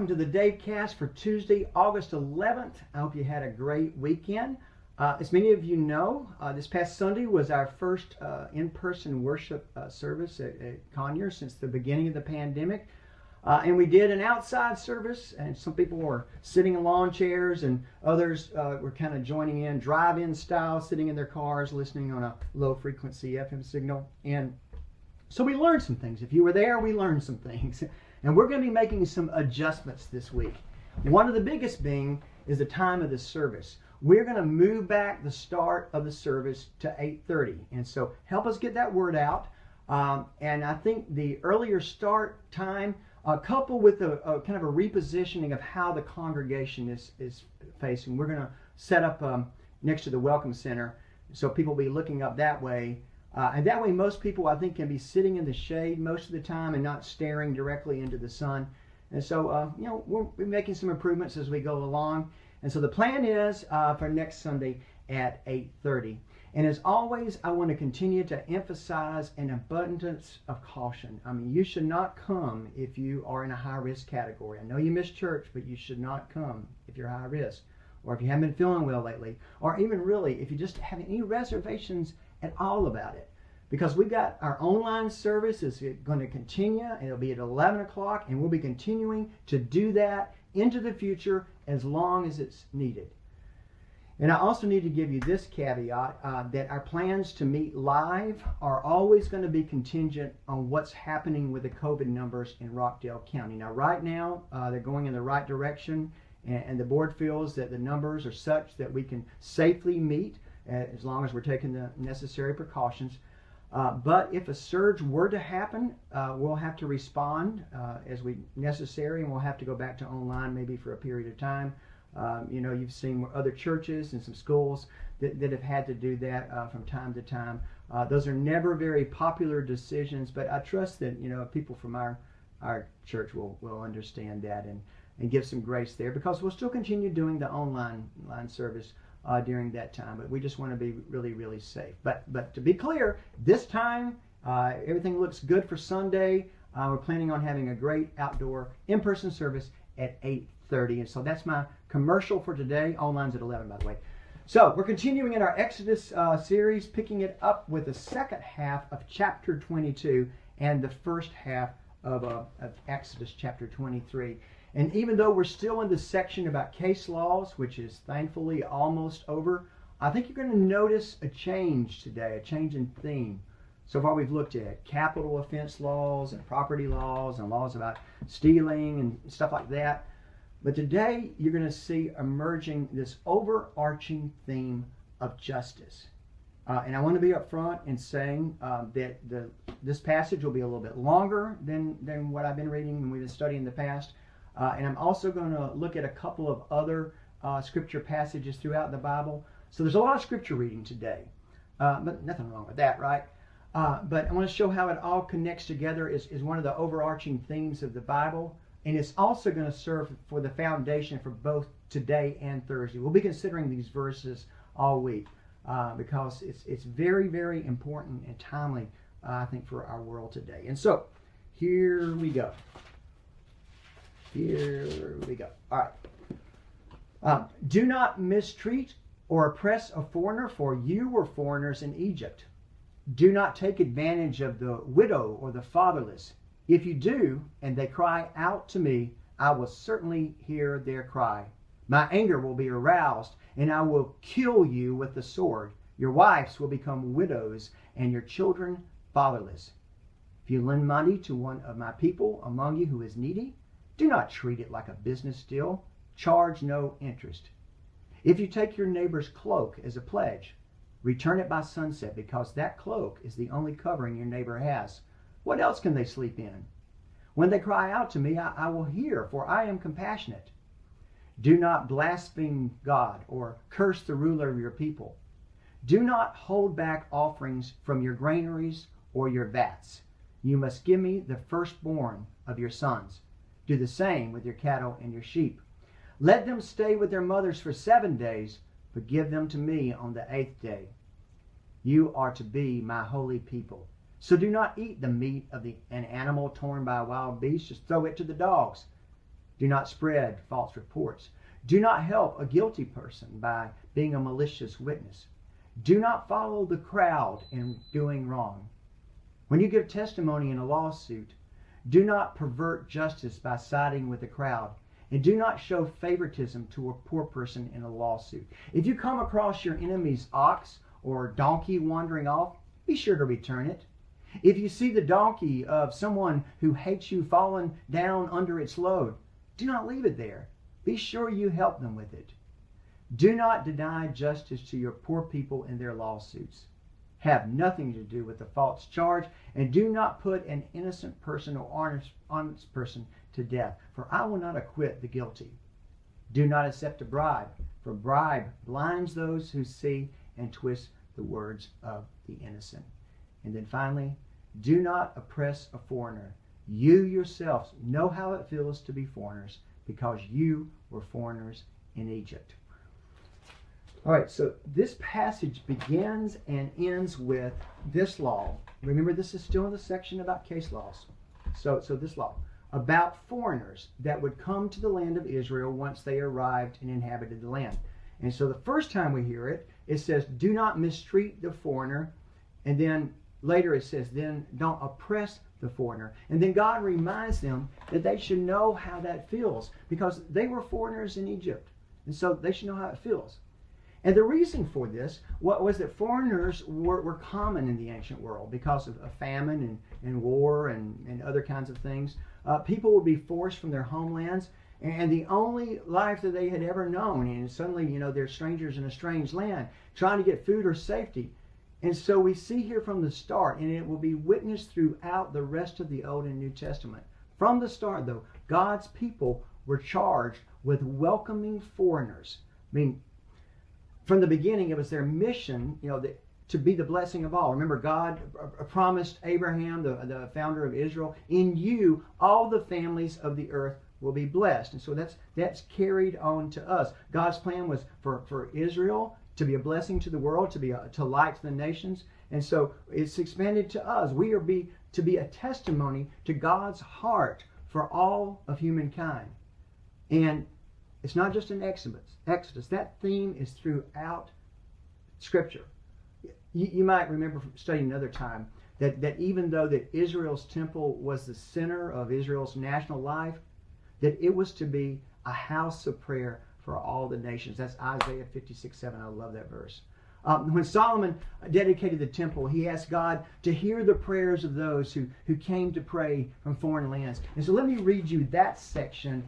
welcome to the DaveCast for Tuesday, August 11th. I hope you had a great weekend. As many of you know, this past Sunday was our first in-person worship service at Conyers since the beginning of the pandemic. And we did an outside service, and some people were sitting in lawn chairs, and others were kind of joining in, drive-in style, sitting in their cars, listening on a low-frequency FM signal. And so we learned some things. If you were there, we learned some things. And we're going to be making some adjustments this week. One of the biggest being is the time of the service. We're going to move back the start of the service to 8:30. And so help us get that word out. And I think the earlier start time, coupled with a kind of a repositioning of how the congregation is facing. We're going to set up next to the Welcome Center so people will be looking up that way. And that way most people, I think, can be sitting in the shade most of the time and not staring directly into the sun. And so, we'll be making some improvements as we go along. And so the plan is for next Sunday at 8:30. And as always, I want to continue to emphasize an abundance of caution. I mean, you should not come if you are in a high-risk category. I know you miss church, but you should not come if you're high risk, or if you haven't been feeling well lately, or even really if you just have any reservations at all about it. Because we've got our online service is going to continue, and it'll be at 11 o'clock, and we'll be continuing to do that into the future as long as it's needed. And I also need to give you this caveat that our plans to meet live are always going to be contingent on what's happening with the COVID numbers in Rockdale County. Now, right now, they're going in the right direction, and the board feels that the numbers are such that we can safely meet as long as we're taking the necessary precautions. But if a surge were to happen, we'll have to respond as necessary, and we'll have to go back to online maybe for a period of time. You've seen other churches and some schools that have had to do that from time to time. Those are never very popular decisions, but I trust that people from our church will understand that and give some grace there, because we'll still continue doing the online service during that time, but we just want to be really, really safe. But to be clear, this time everything looks good for Sunday. We're planning on having a great outdoor in-person service at 8:30, and so that's my commercial for today. Online's at 11, by the way. So we're continuing in our Exodus series, picking it up with the second half of chapter 22 and the first half of Exodus chapter 23. And even though we're still in the section about case laws, which is thankfully almost over, I think you're going to notice a change today, a change in theme. So far we've looked at capital offense laws and property laws and laws about stealing and stuff like that. But today you're going to see emerging this overarching theme of justice. And I want to be upfront in saying that this passage will be a little bit longer than what I've been reading and we've been studying in the past. And I'm also going to look at a couple of other scripture passages throughout the Bible. So there's a lot of scripture reading today, but nothing wrong with that, right? But I want to show how it all connects together is one of the overarching themes of the Bible. And it's also going to serve for the foundation for both today and Thursday. We'll be considering these verses all week because it's very, very important and timely, I think, for our world today. And so here we go. Here we go. All right. Do not mistreat or oppress a foreigner, for you were foreigners in Egypt. Do not take advantage of the widow or the fatherless. If you do, and they cry out to me, I will certainly hear their cry. My anger will be aroused, and I will kill you with the sword. Your wives will become widows, and your children fatherless. If you lend money to one of my people among you who is needy, do not treat it like a business deal. Charge no interest. If you take your neighbor's cloak as a pledge, return it by sunset, because that cloak is the only covering your neighbor has. What else can they sleep in? When they cry out to me, I will hear, for I am compassionate. Do not blaspheme God or curse the ruler of your people. Do not hold back offerings from your granaries or your vats. You must give me the firstborn of your sons. Do the same with your cattle and your sheep. Let them stay with their mothers for 7 days, but give them to me on the 8th day. You are to be my holy people. So do not eat the meat of an animal torn by a wild beast. Just throw it to the dogs. Do not spread false reports. Do not help a guilty person by being a malicious witness. Do not follow the crowd in doing wrong. When you give testimony in a lawsuit, do not pervert justice by siding with the crowd. And do not show favoritism to a poor person in a lawsuit. If you come across your enemy's ox or donkey wandering off, be sure to return it. If you see the donkey of someone who hates you fallen down under its load, do not leave it there. Be sure you help them with it. Do not deny justice to your poor people in their lawsuits. Have nothing to do with the false charge, and do not put an innocent person or honest person to death, for I will not acquit the guilty. Do not accept a bribe, for a bribe blinds those who see and twist the words of the innocent. And then finally, do not oppress a foreigner. You yourselves know how it feels to be foreigners, because you were foreigners in Egypt. All right, so this passage begins and ends with this law. Remember, this is still in the section about case laws. So this law about foreigners that would come to the land of Israel once they arrived and inhabited the land. And so the first time we hear it, it says, do not mistreat the foreigner. And then later it says, then don't oppress the foreigner. And then God reminds them that they should know how that feels, because they were foreigners in Egypt. And so they should know how it feels. And the reason for this was that foreigners were common in the ancient world because of famine and war and other kinds of things. People would be forced from their homelands, and the only life that they had ever known, and suddenly, they're strangers in a strange land, trying to get food or safety. And so we see here from the start, and it will be witnessed throughout the rest of the Old and New Testament. From the start, though, God's people were charged with welcoming foreigners. I mean, from the beginning, it was their mission, to be the blessing of all. Remember, God promised Abraham, the founder of Israel, in you, all the families of the earth will be blessed. And so that's carried on to us. God's plan was for Israel to be a blessing to the world, to light to the nations. And so it's expanded to us. We are to be a testimony to God's heart for all of humankind. And it's not just in Exodus. That theme is throughout Scripture. You might remember from studying another time that even though that Israel's temple was the center of Israel's national life, that it was to be a house of prayer for all the nations. That's Isaiah 56:7. I love that verse. When Solomon dedicated the temple, he asked God to hear the prayers of those who came to pray from foreign lands. And so let me read you that section,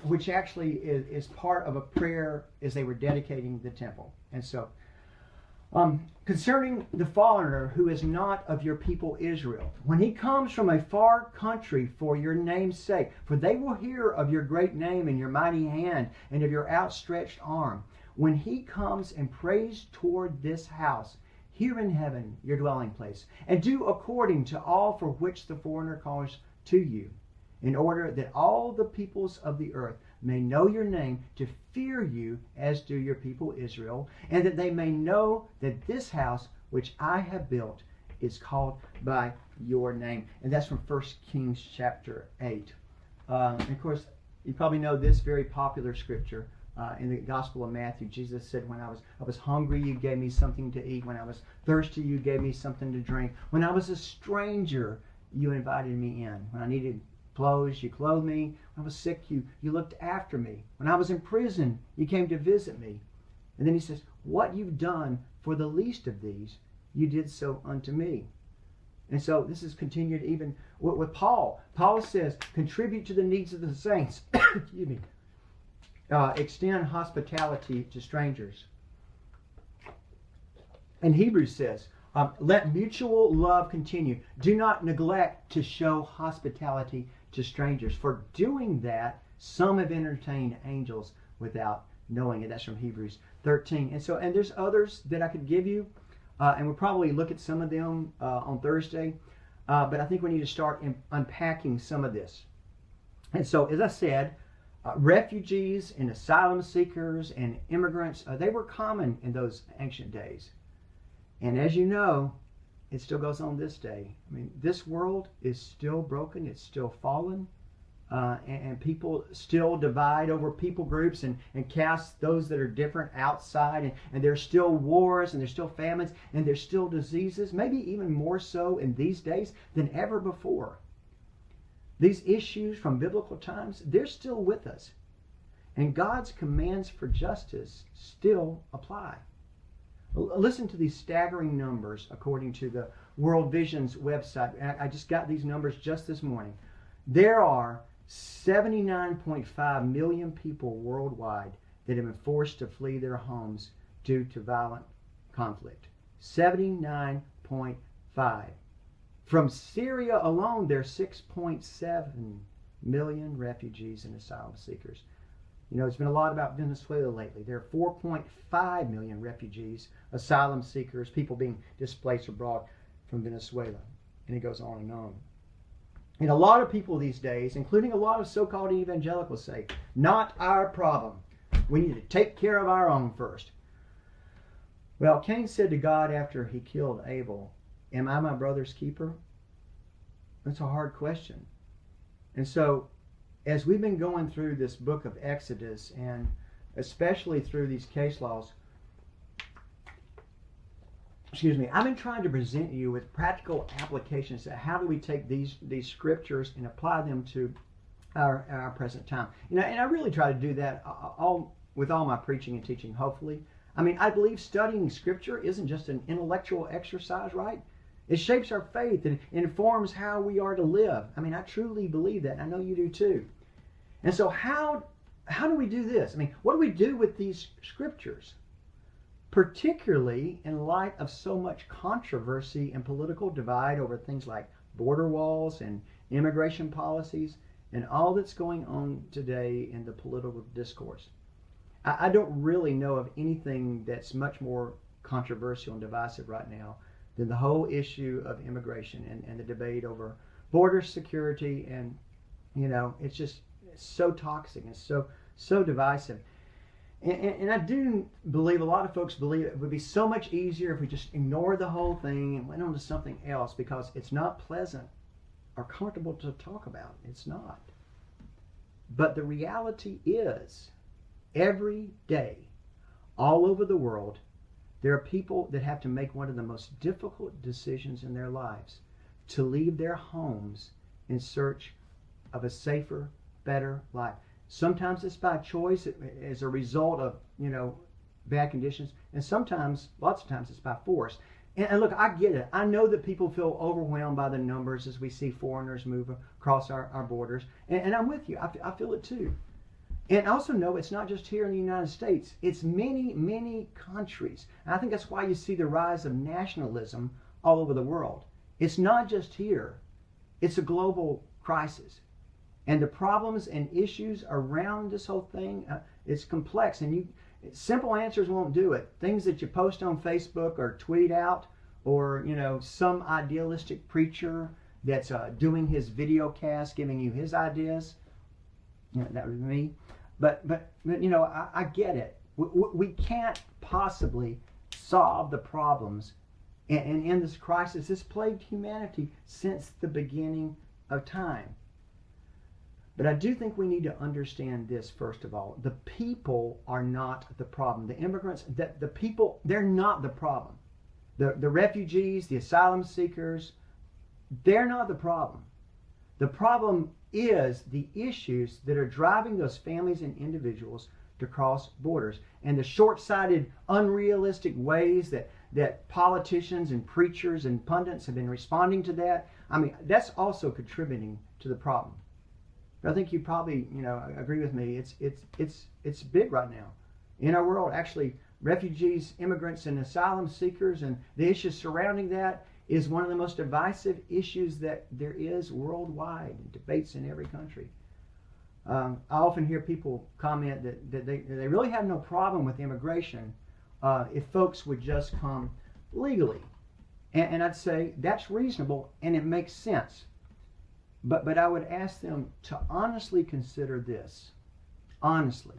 which actually is part of a prayer as they were dedicating the temple. And so, concerning the foreigner who is not of your people Israel, when he comes from a far country for your name's sake, for they will hear of your great name and your mighty hand and of your outstretched arm. When he comes and prays toward this house, here in heaven, your dwelling place, and do according to all for which the foreigner calls to you, in order that all the peoples of the earth may know your name, to fear you as do your people Israel, and that they may know that this house which I have built is called by your name. And that's from 1 Kings chapter 8. And of course, you probably know this very popular scripture. In the Gospel of Matthew, Jesus said, when I was hungry, you gave me something to eat. When I was thirsty, you gave me something to drink. When I was a stranger, you invited me in. When I needed clothes, you clothed me. When I was sick, you looked after me. When I was in prison, you came to visit me. And then he says, what you've done for the least of these, you did so unto me. And so this is continued even with Paul. Paul says, contribute to the needs of the saints. Excuse me. Extend hospitality to strangers. And Hebrews says, let mutual love continue. Do not neglect to show hospitality to strangers. For doing that, some have entertained angels without knowing it. That's from Hebrews 13. And there's others that I could give you, and we'll probably look at some of them on Thursday. But I think we need to start unpacking some of this. And so, as I said, refugees and asylum seekers and immigrants, they were common in those ancient days. And as you know, it still goes on this day. I mean, this world is still broken. It's still fallen. and people still divide over people groups and cast those that are different outside, and there's still wars, and there's still famines, and there's still diseases, maybe even more so in these days than ever before. These issues from biblical times, they're still with us. And God's commands for justice still apply. Listen to these staggering numbers according to the World Vision's website. I just got these numbers just this morning. There are 79.5 million people worldwide that have been forced to flee their homes due to violent conflict. 79.5. From Syria alone, there are 6.7 million refugees and asylum seekers. You know, it's been a lot about Venezuela lately. There are 4.5 million refugees, asylum seekers, people being displaced abroad from Venezuela. And it goes on and on. And a lot of people these days, including a lot of so-called evangelicals, say, not our problem. We need to take care of our own first. Well, Cain said to God after he killed Abel, am I my brother's keeper? That's a hard question. And so, as we've been going through this book of Exodus, and especially through these case laws, I've been trying to present you with practical applications to how do we take these scriptures and apply them to our present time. You know, and I really try to do that with all my preaching and teaching, hopefully. I mean, I believe studying scripture isn't just an intellectual exercise, right? It shapes our faith and informs how we are to live. I mean, I truly believe that. I know you do too. And so how do we do this? I mean, what do we do with these scriptures? Particularly in light of so much controversy and political divide over things like border walls and immigration policies and all that's going on today in the political discourse. I don't really know of anything that's much more controversial and divisive right now than the whole issue of immigration and the debate over border security. And, you know, it's so toxic and so divisive. And I do believe, a lot of folks believe it would be so much easier if we just ignored the whole thing and went on to something else, because it's not pleasant or comfortable to talk about. It's not. But the reality is, every day, all over the world, there are people that have to make one of the most difficult decisions in their lives, to leave their homes in search of a safer, better life. Sometimes it's by choice as a result of, you know, bad conditions. And sometimes, lots of times, it's by force. And look, I get it. I know that people feel overwhelmed by the numbers as we see foreigners move across our borders. And I'm with you. I feel it too. And I also know it's not just here in the United States. It's many, many countries. And I think that's why you see the rise of nationalism all over the world. It's not just here. It's a global crisis. And the problems and issues around this whole thing, it's complex. And simple answers won't do it. Things that you post on Facebook or tweet out, or, you know, some idealistic preacher that's doing his video cast, giving you his ideas. You know, that would be me. But you know, I get it. We can't possibly solve the problems. And in this crisis, this plagued humanity since the beginning of time. But I do think we need to understand this, first of all. The people are not the problem. The immigrants, the people, they're not the problem. The refugees, the asylum seekers, they're not the problem. The problem is the issues that are driving those families and individuals to cross borders, and the short-sighted, unrealistic ways that politicians and preachers and pundits have been responding to that. I mean, that's also contributing to the problem. But I think you probably, you know, agree with me. It's big right now in our world. Actually, refugees, immigrants, and asylum seekers, and the issues surrounding that is one of the most divisive issues that there is worldwide. Debates in every country. I often hear people comment that they really have no problem with immigration if folks would just come legally. And I'd say that's reasonable and it makes sense. But I would ask them to honestly consider this. Honestly.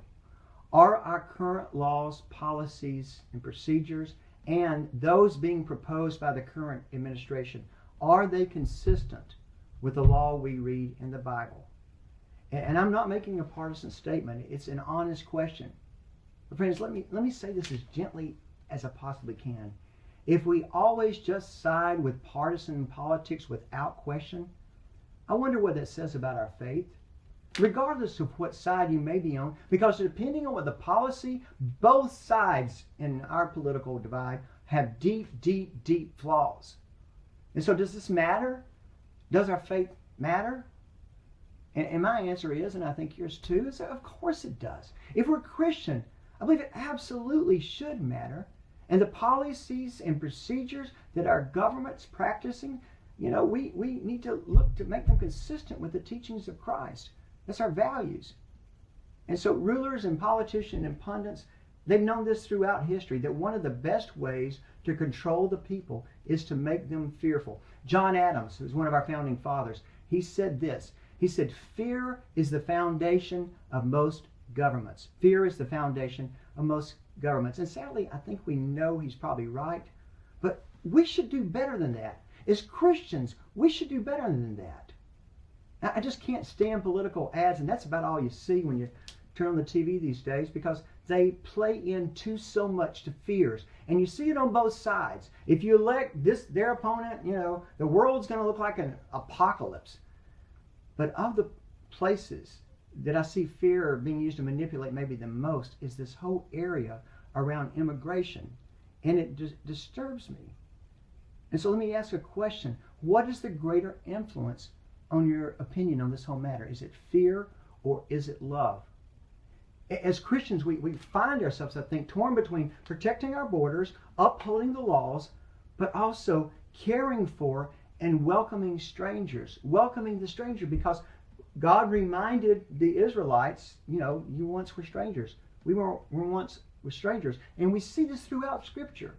Are our current laws, policies, and procedures, and those being proposed by the current administration, are they consistent with the law we read in the Bible? And I'm not making a partisan statement. It's an honest question. But friends, let me say this as gently as I possibly can. If we always just side with partisan politics without question, I wonder what that says about our faith. Regardless of what side you may be on, because depending on what the policy, both sides in our political divide have deep, deep, deep flaws. And so does this matter? Does our faith matter? And my answer is, and I think yours too, is of course it does. If we're Christian, I believe it absolutely should matter. And the policies and procedures that our government's practicing, we need to look to make them consistent with the teachings of Christ. That's our values. And so rulers and politicians and pundits, they've known this throughout history, that one of the best ways to control the people is to make them fearful. John Adams, who's one of our founding fathers, he said this. He said, fear is the foundation of most governments. Fear is the foundation of most governments. And sadly, I think we know he's probably right. But we should do better than that. As Christians, we should do better than that. Now, I just can't stand political ads, and that's about all you see when you turn on the TV these days, because they play into so much to fears. And you see it on both sides. If you elect their opponent, the world's going to look like an apocalypse. But of the places that I see fear being used to manipulate maybe the most is this whole area around immigration. And it disturbs me. And so let me ask a question. What is the greater influence on your opinion on this whole matter? Is it fear or is it love? As Christians, we find ourselves, I think, torn between protecting our borders, upholding the laws, but also caring for and welcoming strangers. Welcoming the stranger, because God reminded the Israelites, you once were strangers. We were once strangers. And we see this throughout Scripture.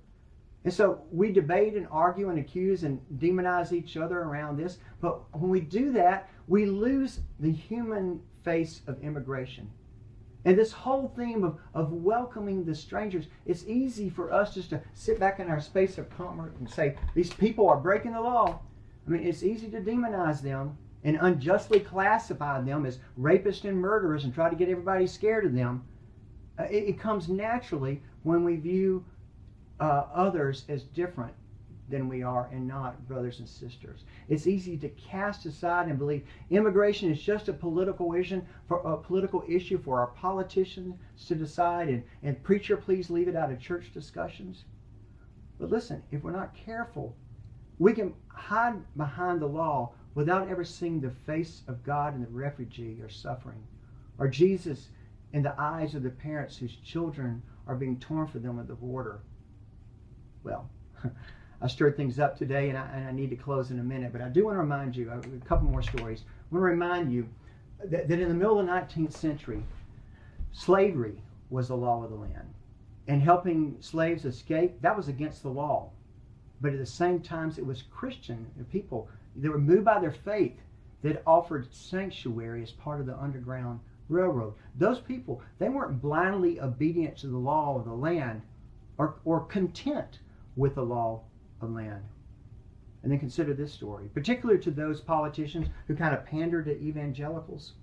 And so we debate and argue and accuse and demonize each other around this. But when we do that, we lose the human face of immigration. And this whole theme of welcoming the strangers, it's easy for us just to sit back in our space of comfort and say, these people are breaking the law. I mean, it's easy to demonize them and unjustly classify them as rapists and murderers and try to get everybody scared of them. It comes naturally when we view others as different than we are and not brothers and sisters. It's easy to cast aside and believe immigration is just a political issue for our politicians to decide, and preacher, please leave it out of church discussions. But listen, if we're not careful, we can hide behind the law without ever seeing the face of God in the refugee or suffering, or Jesus in the eyes of the parents whose children are being torn from them at the border. Well, I stirred things up today, and I need to close in a minute, but I do want to remind you of a couple more stories. I want to remind you that in the middle of the 19th century, slavery was the law of the land. And helping slaves escape, that was against the law. But at the same time, it was Christian people that were moved by their faith that offered sanctuary as part of the Underground Railroad. Those people, they weren't blindly obedient to the law of the land or content with the law of land. And then consider this story, particularly to those politicians who kind of pander to evangelicals.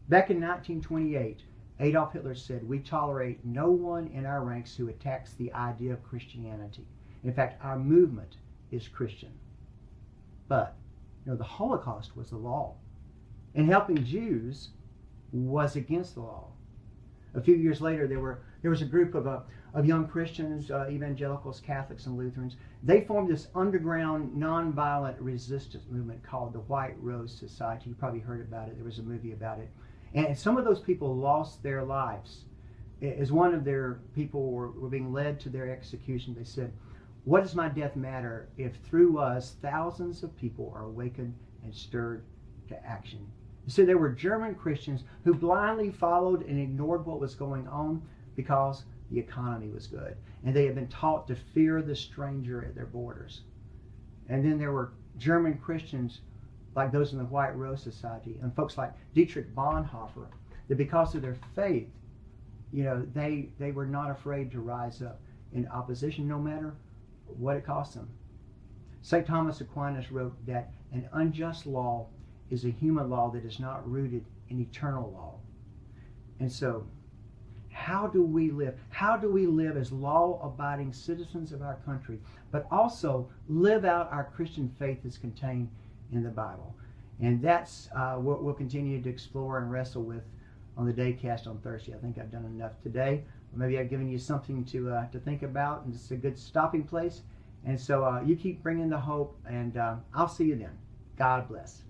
Back in 1928, Adolf Hitler said, "We tolerate no one in our ranks who attacks the idea of Christianity. In fact, our movement is Christian." But, the Holocaust was the law. And helping Jews was against the law. A few years later, there was a group of young Christians, evangelicals, Catholics, and Lutherans. They formed this underground, nonviolent resistance movement called the White Rose Society. You probably heard about it. There was a movie about it. And some of those people lost their lives. As one of their people were being led to their execution, they said, "What does my death matter if through us thousands of people are awakened and stirred to action?" So there were German Christians who blindly followed and ignored what was going on because the economy was good. And they had been taught to fear the stranger at their borders. And then there were German Christians like those in the White Rose Society and folks like Dietrich Bonhoeffer, that because of their faith, they were not afraid to rise up in opposition no matter what it cost them. St. Thomas Aquinas wrote that an unjust law is a human law that is not rooted and eternal law. And so, how do we live? How do we live as law-abiding citizens of our country, but also live out our Christian faith as contained in the Bible? And that's what we'll continue to explore and wrestle with on the DaveCast on Thursday. I think I've done enough today. Or maybe I've given you something to think about, and it's a good stopping place. And so you keep bringing the hope, and I'll see you then. God bless.